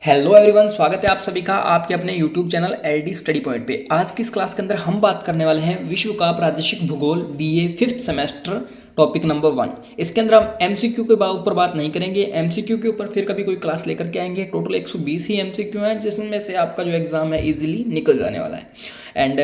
Hello everyone, स्वागत है आप सभी का आपके अपने YouTube channel LD study point पे। आज की इस क्लास के अंदर हम बात करने वाले हैं विश्व का प्रादेशिक भूगोल BA 5th semester topic number 1। इसके अंदर हम एमसीक्यू के ऊपर बात नहीं करेंगे। एमसीक्यू के ऊपर फिर कभी कोई क्लास लेकर के आएंगे। टोटल 120 ही एमसीक्यू हैं, जिसमें से आपका जो एग्जाम है इजीली निकल जाने वाला है। एंड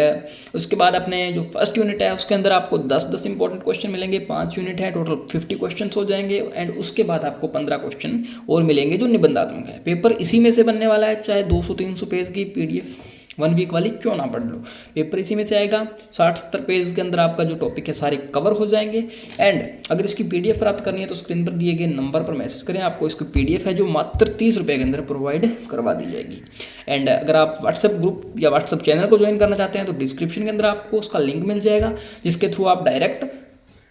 उसके बाद अपने जो फर्स्ट यूनिट है उसके अंदर आपको 10 इंपॉर्टेंट क्वेश्चन मिलेंगे। 5 यूनिट है, टोटल 50 क्वेश्चन हो जाएंगे। एंड उसके बाद आपको 15 क्वेश्चन और मिलेंगे जो निबंधात्मक है। पेपर इसी में से बनने वाला है, चाहे 200-300 पेज की पीडीएफ 1 वीक वाली क्यों ना पढ़ लो, पेपर इसी में से आएगा। 60-70 पेज के अंदर आपका जो टॉपिक है सारे कवर हो जाएंगे। एंड अगर इसकी पीडीएफ प्राप्त करनी है तो स्क्रीन पर दिए गए नंबर पर मैसेज करें, आपको इसकी पीडीएफ है जो मात्र 30 रुपये के अंदर प्रोवाइड करवा दी जाएगी। एंड अगर आप व्हाट्सएप ग्रुप या व्हाट्सएप चैनल को ज्वाइन करना चाहते हैं तो डिस्क्रिप्शन के अंदर आपको उसका लिंक मिल जाएगा, जिसके थ्रू आप डायरेक्ट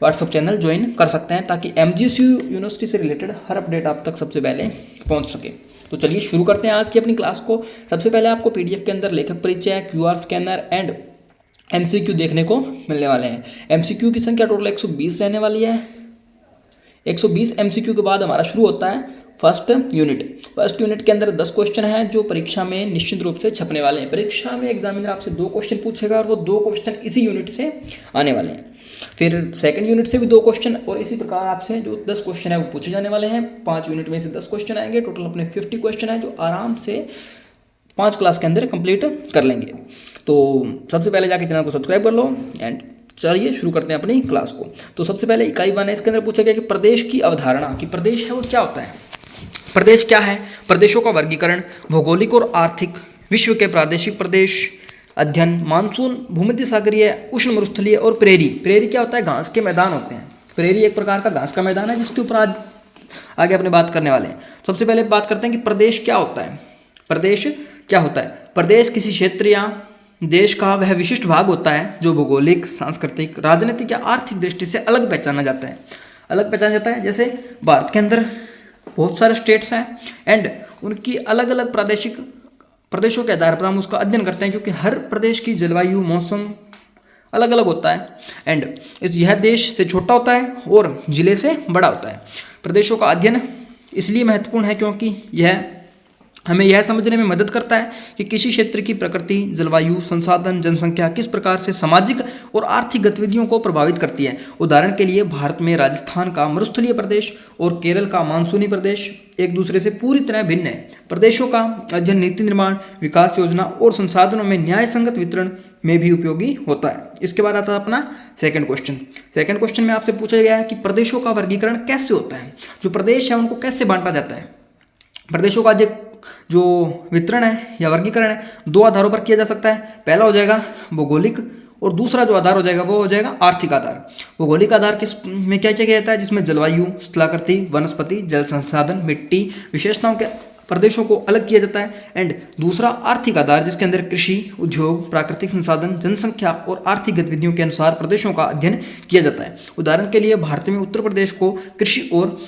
व्हाट्सएप चैनल ज्वाइन कर सकते हैं, ताकि एमजीएसयू यूनिवर्सिटी से रिलेटेड हर अपडेट आप तक सबसे पहले पहुंच सके। तो चलिए शुरू करते हैं आज की अपनी क्लास को। सबसे पहले आपको पीडीएफ के अंदर लेखक परिचय, क्यूआर स्कैनर एंड एमसीक्यू देखने को मिलने वाले हैं। एमसीक्यू की संख्या टोटल 120 रहने वाली है। 120 एमसीक्यू के बाद हमारा शुरू होता है फर्स्ट यूनिट। फर्स्ट यूनिट के अंदर 10 क्वेश्चन हैं जो परीक्षा में निश्चित रूप से छपने वाले हैं। परीक्षा में एग्जामिनर आपसे 2 क्वेश्चन पूछेगा और वो 2 क्वेश्चन इसी यूनिट से आने वाले हैं। फिर सेकंड यूनिट से भी 2 क्वेश्चन और इसी प्रकार आपसे जो 10 क्वेश्चन है वो पूछे जाने वाले हैं। 5 यूनिट में से 10 क्वेश्चन आएंगे। टोटल अपने 50 क्वेश्चन है जो आराम से 5 क्लास के अंदर कंप्लीट कर लेंगे। तो सबसे पहले जाके चैनल को सब्सक्राइब कर लो एंड चलिए शुरू करते हैं अपनी क्लास को। तो सबसे पहले इकाई 1 है, इसके अंदर पूछा गया कि प्रदेश की अवधारणा कि प्रदेश है वो क्या होता है। प्रदेश क्या है, प्रदेशों का वर्गीकरण, भौगोलिक और आर्थिक, विश्व के प्रादेशिक प्रदेश, अध्ययन, मानसून, भूमध्य सागरीय, उष्ण मरुस्थलीय और प्रेरी। प्रेरी क्या होता है, घास के मैदान होते हैं। प्रेरी एक प्रकार का घास का मैदान है, जिसके ऊपर आज आगे अपने बात करने वाले हैं। सबसे पहले बात करते हैं कि प्रदेश क्या होता है। प्रदेश क्या होता है, प्रदेश किसी क्षेत्र या देश का वह विशिष्ट भाग होता है जो भौगोलिक, सांस्कृतिक, राजनीतिक या आर्थिक दृष्टि से अलग पहचाना जाता है। अलग पहचाना जाता है, जैसे भारत के अंदर बहुत सारे स्टेट्स हैं एंड उनकी अलग अलग प्रादेशिक प्रदेशों के आधार पर हम उसका अध्ययन करते हैं, क्योंकि हर प्रदेश की जलवायु, मौसम अलग अलग होता है। एंड यह देश से छोटा होता है और जिले से बड़ा होता है। प्रदेशों का अध्ययन इसलिए महत्वपूर्ण है क्योंकि यह हमें यह समझने में मदद करता है कि किसी क्षेत्र की प्रकृति, जलवायु, संसाधन, जनसंख्या किस प्रकार से सामाजिक और आर्थिक गतिविधियों को प्रभावित करती है। उदाहरण के लिए भारत में राजस्थान का मरुस्थलीय प्रदेश और केरल का मानसूनी प्रदेश एक दूसरे से पूरी तरह भिन्न है। प्रदेशों का अध्ययन नीति निर्माण, विकास योजना और संसाधनों में न्याय संगत वितरण में भी उपयोगी होता है। इसके बाद आता है अपना सेकंड क्वेश्चन। सेकंड क्वेश्चन में आपसे पूछा गया है कि प्रदेशों का वर्गीकरण कैसे होता है, जो प्रदेश है उनको कैसे बांटा जाता है। प्रदेशों का जो वितरण है या वर्गीकरण है 2 आधारों पर किया जा सकता है। पहला हो जाएगा भौगोलिक और दूसरा जो आधार हो जाएगा वो हो जाएगा आर्थिक आधार। भौगोलिक आधार किस में क्या क्या किया जाता है, जिसमें जलवायु, स्थलाकृति, वनस्पति, जल संसाधन, मिट्टी विशेषताओं के प्रदेशों को अलग किया जाता है। एंड दूसरा आर्थिक आधार, जिसके अंदर कृषि, उद्योग, प्राकृतिक संसाधन, जनसंख्या और आर्थिक गतिविधियों के अनुसार प्रदेशों का अध्ययन किया जाता है। उदाहरण के लिए भारत में उत्तर प्रदेश को कृषि और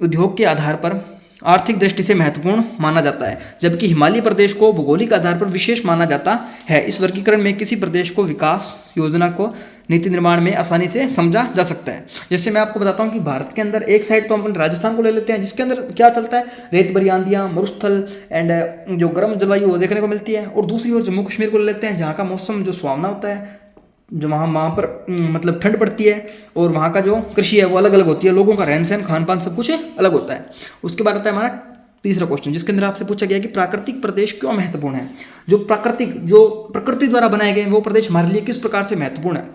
उद्योग के आधार पर आर्थिक दृष्टि से महत्वपूर्ण माना जाता है, जबकि हिमालय प्रदेश को भौगोलिक आधार पर विशेष माना जाता है। इस वर्गीकरण में किसी प्रदेश को विकास योजना को नीति निर्माण में आसानी से समझा जा सकता है। जैसे मैं आपको बताता हूँ कि भारत के अंदर एक साइड तो हम राजस्थान को ले लेते हैं, जिसके अंदर क्या चलता है, रेत भरी आंधियाँ, मरुस्थल एंड जो गर्म जलवायु देखने को मिलती है। और दूसरी ओर जम्मू कश्मीर को ले लेते हैं, जहाँ का मौसम जो सुहावना होता है, जो वहाँ पर मतलब ठंड पड़ती है और वहाँ का जो कृषि है वो अलग अलग होती है, लोगों का रहन सहन, खान पान सब कुछ अलग होता है। उसके बाद आता है हमारा तीसरा क्वेश्चन, जिसके अंदर आपसे पूछा गया कि प्राकृतिक प्रदेश क्यों महत्वपूर्ण है। जो प्रकृति द्वारा बनाए गए वो प्रदेश हमारे लिए किस प्रकार से महत्वपूर्ण है।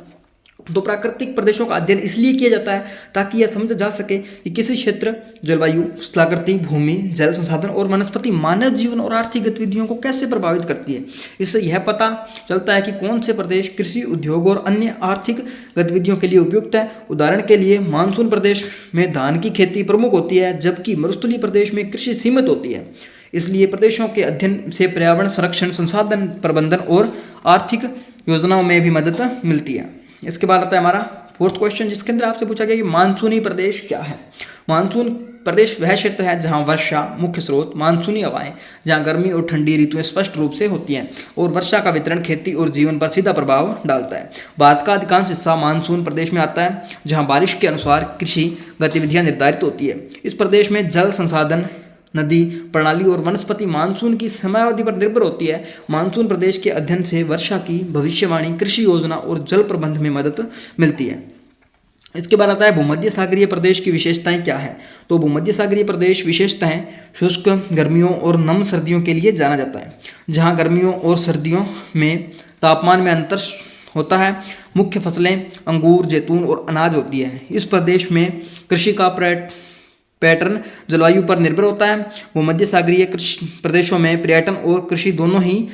तो प्राकृतिक प्रदेशों का अध्ययन इसलिए किया जाता है ताकि यह समझा जा सके कि किसी क्षेत्र जलवायु, स्थलाकृति, भूमि, जल संसाधन और वनस्पति मानव जीवन और आर्थिक गतिविधियों को कैसे प्रभावित करती है। इससे यह पता चलता है कि कौन से प्रदेश कृषि, उद्योग और अन्य आर्थिक गतिविधियों के लिए उपयुक्त है। उदाहरण के लिए मानसून प्रदेश में धान की खेती प्रमुख होती है, जबकि मरुस्थलीय प्रदेश में कृषि सीमित होती है। इसलिए प्रदेशों के अध्ययन से पर्यावरण संरक्षण, संसाधन प्रबंधन और आर्थिक योजनाओं में भी मदद मिलती है। इसके बाद आता है हमारा फोर्थ क्वेश्चन, जिसके अंदर आपसे पूछा गया कि मानसूनी प्रदेश क्या है। मानसून प्रदेश वह क्षेत्र है जहां वर्षा मुख्य स्रोत, मानसूनी हवाएं, जहां गर्मी और ठंडी ऋतुएं स्पष्ट रूप से होती हैं और वर्षा का वितरण खेती और जीवन पर सीधा प्रभाव डालता है। भारत का अधिकांश हिस्सा मानसून प्रदेश में आता है, जहां बारिश के अनुसार कृषि गतिविधियां निर्धारित होती है। इस प्रदेश में जल संसाधन नदी प्रणाली और वनस्पति मानसून की समयावधि पर निर्भर होती है। मानसून प्रदेश के अध्ययन से वर्षा की भविष्यवाणी, कृषि योजना और जल प्रबंध में मदद मिलती है। इसके बाद आता है भूमध्य सागरीय प्रदेश की विशेषताएं क्या है। तो भूमध्य सागरीय प्रदेश विशेषताएं शुष्क गर्मियों और नम सर्दियों के लिए जाना जाता है, जहां गर्मियों और सर्दियों में तापमान में अंतर होता है। मुख्य फसलें अंगूर, जैतून और अनाज होती है। इस प्रदेश में कृषि का पैटर्न जलवायु पर निर्भर होता है। भूमध्य सागरीय प्रदेशों में पर्यटन और कृषि दोनों ही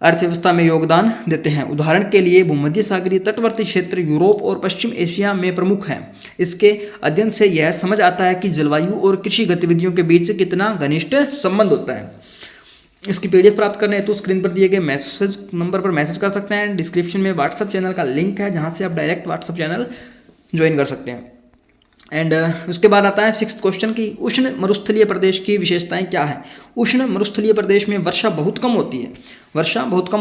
अर्थव्यवस्था में योगदान देते हैं। उदाहरण के लिए भूमध्य सागरीय तटवर्ती क्षेत्र यूरोप और पश्चिम एशिया में प्रमुख हैं। इसके अध्ययन से यह समझ आता है कि जलवायु और कृषि गतिविधियों के बीच कितना घनिष्ठ संबंध होता है। इसकी पीडीएफ प्राप्त करने हेतु स्क्रीन पर दिए गए मैसेज नंबर पर मैसेज कर सकते हैं। डिस्क्रिप्शन में व्हाट्सएप चैनल का लिंक है, जहां से आप डायरेक्ट व्हाट्सएप चैनल ज्वाइन कर सकते हैं। एंड उसके बाद आता है 6th क्वेश्चन की उष्ण मरुस्थलीय प्रदेश की विशेषताएं क्या है। उष्ण मरुस्थलीय प्रदेश में वर्षा बहुत कम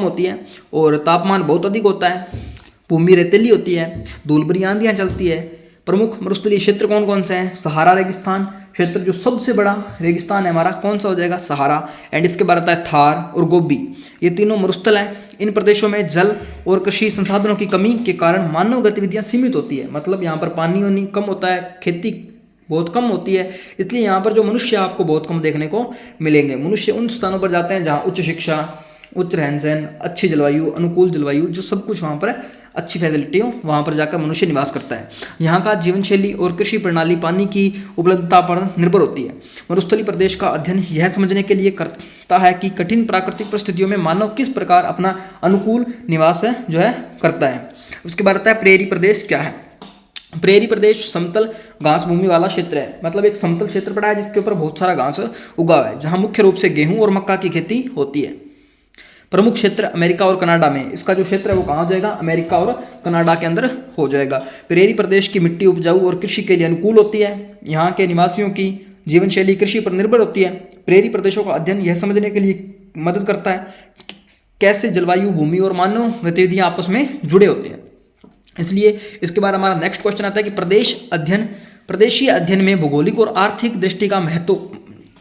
होती है और तापमान बहुत अधिक होता है। भूमि रेतीली होती है, धूल भरी आंधियां चलती है। प्रमुख मरुस्थलीय क्षेत्र कौन कौन से हैं? सहारा रेगिस्तान क्षेत्र, जो सबसे बड़ा रेगिस्तान है हमारा, कौन सा हो जाएगा? सहारा। एंड इसके बाद आता है थार और गोबी, ये तीनों मरुस्थल हैं। इन प्रदेशों में जल और कृषि संसाधनों की कमी के कारण मानव गतिविधियां सीमित होती है। मतलब यहाँ पर पानी कम होता है, खेती बहुत कम होती है, इसलिए यहाँ पर जो मनुष्य आपको बहुत कम देखने को मिलेंगे। मनुष्य उन स्थानों पर जाते हैं जहाँ उच्च शिक्षा, उच्च रहन सहन, अच्छी जलवायु, अनुकूल जलवायु, जो सब कुछ वहाँ पर अच्छी फैसिलिटी हो, वहाँ पर जाकर मनुष्य निवास करता है। यहाँ का जीवन शैली और कृषि प्रणाली पानी की उपलब्धता पर निर्भर होती है। मरुस्थलीय प्रदेश का अध्ययन यह समझने के लिए करता है कि कठिन प्राकृतिक परिस्थितियों में मानव किस प्रकार अपना अनुकूल निवास जो है करता है। उसके बाद आता है प्रेरी प्रदेश क्या है। प्रेरी प्रदेश समतल घास भूमि वाला क्षेत्र है। मतलब एक समतल क्षेत्र पड़ा है जिसके ऊपर बहुत सारा घास उगा हुआ है, जहाँ मुख्य रूप से गेहूं और मक्का की खेती होती है। प्रमुख क्षेत्र अमेरिका और कनाडा में, इसका जो क्षेत्र है वो कहाँ हो जाएगा? अमेरिका और कनाडा के अंदर हो जाएगा। प्रेरी प्रदेश की मिट्टी उपजाऊ और कृषि के लिए अनुकूल होती है। यहाँ के निवासियों की जीवन शैली कृषि पर निर्भर होती है। प्रेरी प्रदेशों का अध्ययन यह समझने के लिए मदद करता है कि कैसे जलवायु, भूमि और मानव गतिविधियाँ आपस में जुड़े होते हैं। इसलिए इसके बाद हमारा नेक्स्ट क्वेश्चन आता है कि प्रदेशीय अध्ययन में भौगोलिक और आर्थिक दृष्टि का महत्व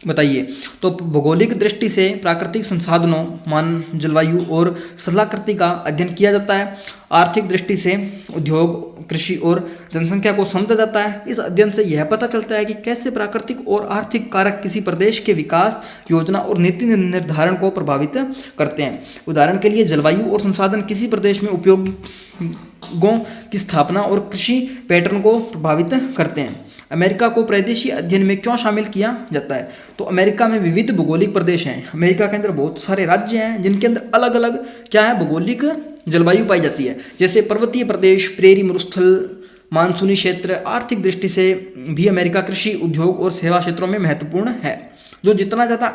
बताइए। तो भौगोलिक दृष्टि से प्राकृतिक संसाधनों, जलवायु और स्थलाकृति का अध्ययन किया जाता है। आर्थिक दृष्टि से उद्योग, कृषि और जनसंख्या को समझा जाता है। इस अध्ययन से यह पता चलता है कि कैसे प्राकृतिक और आर्थिक कारक किसी प्रदेश के विकास योजना और नीति निर्धारण को प्रभावित करते हैं। उदाहरण के लिए जलवायु और संसाधन किसी प्रदेश में उपयोगों की स्थापना और कृषि पैटर्न को प्रभावित करते हैं। अमेरिका को प्रादेशिक अध्ययन में क्यों शामिल किया जाता है? तो अमेरिका में विविध भौगोलिक प्रदेश हैं। अमेरिका के अंदर बहुत सारे राज्य हैं जिनके अंदर अलग अलग क्या है, भौगोलिक जलवायु पाई जाती है। जैसे पर्वतीय प्रदेश, प्रेरी मरुस्थल, मानसूनी क्षेत्र। आर्थिक दृष्टि से भी अमेरिका कृषि, उद्योग और सेवा क्षेत्रों में महत्वपूर्ण है। जो जितना ज़्यादा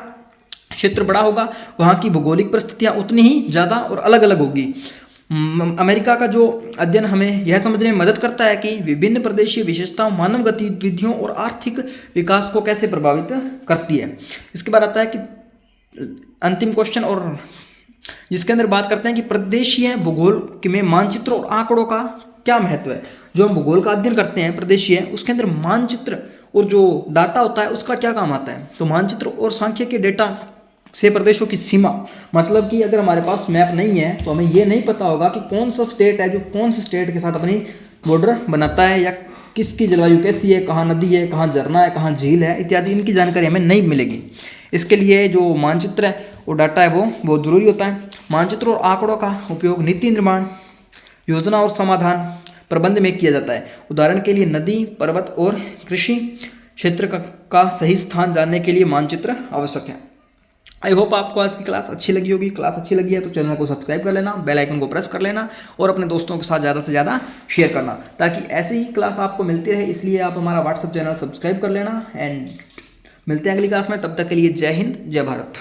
क्षेत्र बड़ा होगा, वहाँ की भौगोलिक परिस्थितियाँ उतनी ही ज़्यादा और अलग अलग होगी। अमेरिका का जो अध्ययन हमें यह समझने में मदद करता है कि विभिन्न प्रदेशीय विशेषताओं मानव गतिविधियों और आर्थिक विकास को कैसे प्रभावित करती है। इसके बाद आता है कि अंतिम क्वेश्चन, और जिसके अंदर बात करते हैं कि प्रदेशीय भूगोल में मानचित्र और आंकड़ों का क्या महत्व है। जो हम भूगोल का अध्ययन करते हैं प्रदेशीय, उसके अंदर मानचित्र और जो डाटा होता है उसका क्या काम आता है। तो मानचित्र और सांख्यिकीय डेटा से प्रदेशों की सीमा, मतलब कि अगर हमारे पास मैप नहीं है तो हमें ये नहीं पता होगा कि कौन सा स्टेट है जो कौन से स्टेट के साथ अपनी बॉर्डर बनाता है, या किसकी जलवायु कैसी है, कहाँ नदी है, कहाँ झरना है, कहाँ झील है इत्यादि। इनकी जानकारी हमें नहीं मिलेगी। इसके लिए जो मानचित्र है और डाटा है वो बहुत ज़रूरी होता है। मानचित्र और आंकड़ों का उपयोग नीति निर्माण, योजना और समाधान प्रबंध में किया जाता है। उदाहरण के लिए नदी, पर्वत और कृषि क्षेत्र का सही स्थान जानने के लिए मानचित्र आवश्यक है। आई होप आपको आज की क्लास अच्छी लगी होगी। क्लास अच्छी लगी है तो चैनल को सब्सक्राइब कर लेना, बेल आइकन को प्रेस कर लेना और अपने दोस्तों के साथ ज़्यादा से ज़्यादा शेयर करना, ताकि ऐसे ही क्लास आपको मिलती रहे। इसलिए आप हमारा व्हाट्सएप चैनल सब्सक्राइब कर लेना। एंड मिलते हैं अगली क्लास में, तब तक के लिए जय हिंद, जय भारत।